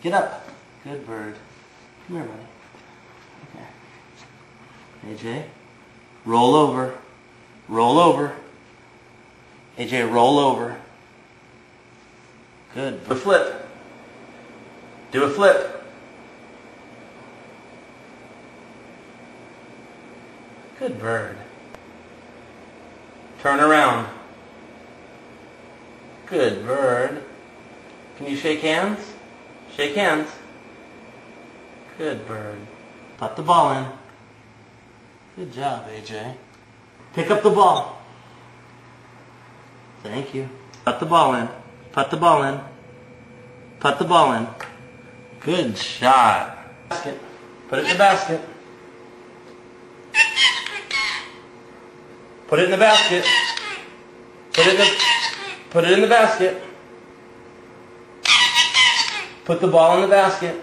Get up. Good bird. Come here, buddy. Okay. AJ, roll over. Roll over. AJ, roll over. Good. Do a flip. Do a flip. Good bird. Turn around. Good bird. Can you shake hands? Shake hands. Good bird. Put the ball in. Good job, AJ. Pick up the ball. Thank you. Put the ball in. Put the ball in. Put the ball in. Good shot. Basket. Put it in the basket. Put it in the basket. Put it in the basket. Put the ball in the basket.